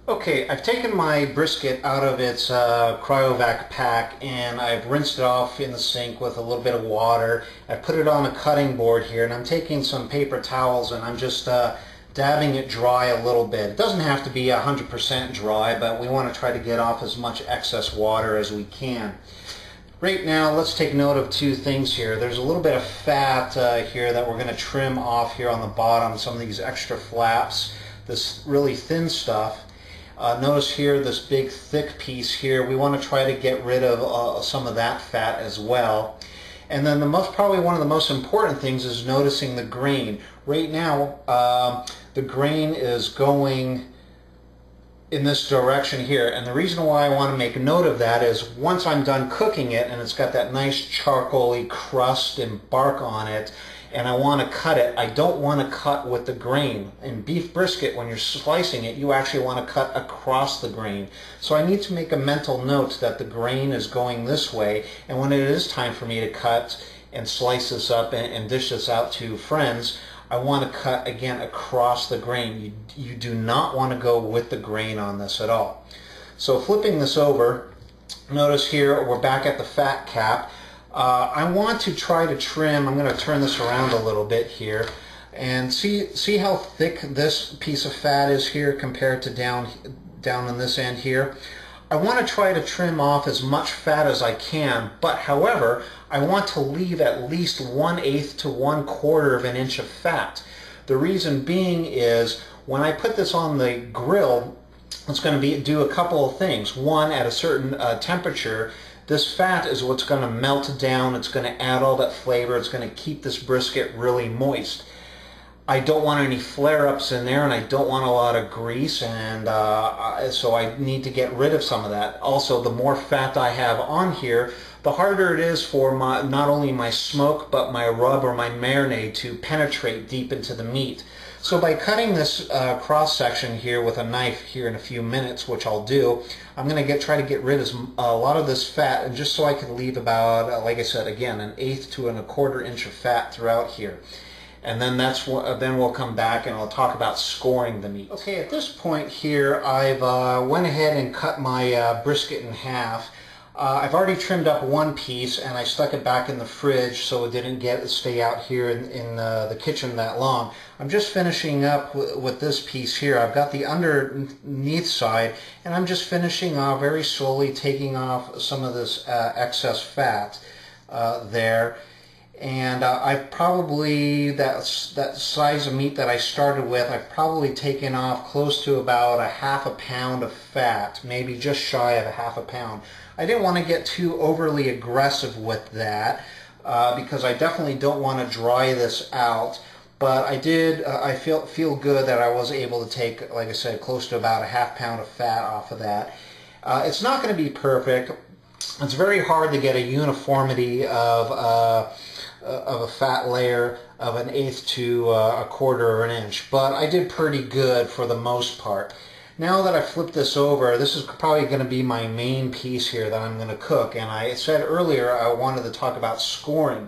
Okay, I've taken my brisket out of its cryovac pack and I've rinsed it off in the sink with a little bit of water. I've put it on a cutting board here and I'm taking some paper towels and I'm just dabbing it dry a little bit. It doesn't have to be 100% dry, but we want to try to get off as much excess water as we can. Right now, let's take note of two things here. There's a little bit of fat here that we're going to trim off here on the bottom, some of these extra flaps, this really thin stuff. Notice here this big thick piece here. We want to try to get rid of some of that fat as well. And then probably one of the most important things is noticing the grain. Right now the grain is going in this direction here, and the reason why I want to make a note of that is once I'm done cooking it and it's got that nice charcoaly crust and bark on it and I want to cut it, I don't want to cut with the grain. In beef brisket, when you're slicing it, you actually want to cut across the grain. So I need to make a mental note that the grain is going this way, and when it is time for me to cut and slice this up and dish this out to friends, I want to cut again across the grain. You do not want to go with the grain on this at all. So flipping this over, notice here we're back at the fat cap. I want to try to trim. I'm going to turn this around a little bit here and see how thick this piece of fat is here compared to down on this end here. I want to try to trim off as much fat as I can, but however, I want to leave at least 1/8 to 1/4 of an inch of fat. The reason being is when I put this on the grill, it's going to do a couple of things. One, at a certain temperature, this fat is what's going to melt down. It's going to add all that flavor. It's going to keep this brisket really moist. I don't want any flare-ups in there, and I don't want a lot of grease, and so I need to get rid of some of that. Also, the more fat I have on here, the harder it is for not only my smoke, but my rub or my marinade to penetrate deep into the meat. So by cutting this cross-section here with a knife here in a few minutes, which I'll do, I'm going to try to get rid of a lot of this fat, and just so I can leave about, like I said, again, 1/8 to 1/4 inch of fat throughout here. And then then we'll come back and I'll talk about scoring the meat. Okay, at this point here, I've went ahead and cut my brisket in half. I've already trimmed up one piece and I stuck it back in the fridge so it didn't stay out here in the kitchen that long. I'm just finishing up with this piece here. I've got the underneath side and I'm just finishing off very slowly, taking off some of this excess fat there. And I've probably, that size of meat that I started with, I've probably taken off close to about 1/2 pound of fat, maybe just shy of 1/2 pound. I didn't want to get too overly aggressive with that because I definitely don't want to dry this out. But I feel good that I was able to take, like I said, close to about 1/2 pound of fat off of that. It's not going to be perfect. It's very hard to get a uniformity of a fat layer of 1/8 to 1/4 of an inch, but I did pretty good for the most part. Now that I flipped this over, this is probably going to be my main piece here that I'm going to cook, and I said earlier I wanted to talk about scoring.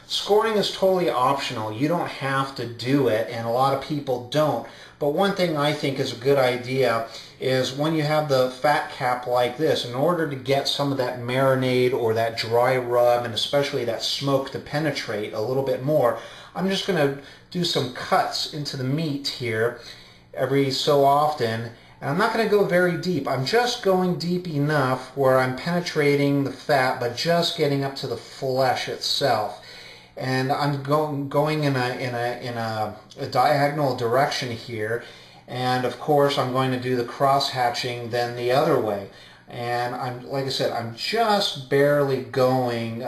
Scoring is totally optional. You don't have to do it, and a lot of people don't. But one thing I think is a good idea is when you have the fat cap like this, in order to get some of that marinade or that dry rub and especially that smoke to penetrate a little bit more, I'm just going to do some cuts into the meat here every so often. And I'm not going to go very deep. I'm just going deep enough where I'm penetrating the fat but just getting up to the flesh itself. And I'm going in a diagonal direction here, and of course I'm going to do the cross hatching then the other way. And like I said, I'm just barely going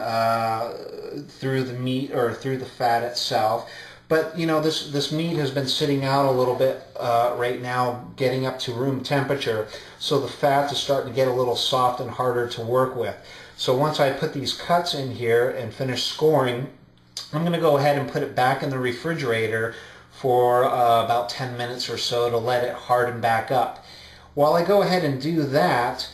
through the meat or through the fat itself. But you know, this meat has been sitting out a little bit right now, getting up to room temperature, so the fat is starting to get a little soft and harder to work with. So once I put these cuts in here and finish scoring, I'm going to go ahead and put it back in the refrigerator for about 10 minutes or so to let it harden back up. While I go ahead and do that,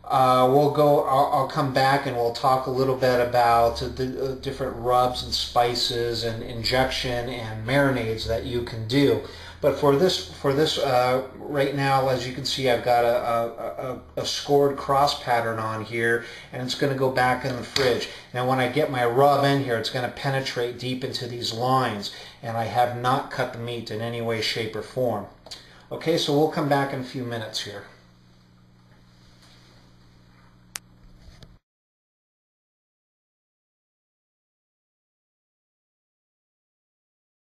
I'll come back and we'll talk a little bit about the different rubs and spices and injection and marinades that you can do. But for this right now, as you can see, I've got a scored cross pattern on here, and it's going to go back in the fridge. Now when I get my rub in here, it's going to penetrate deep into these lines, and I have not cut the meat in any way, shape, or form. Okay, so we'll come back in a few minutes here.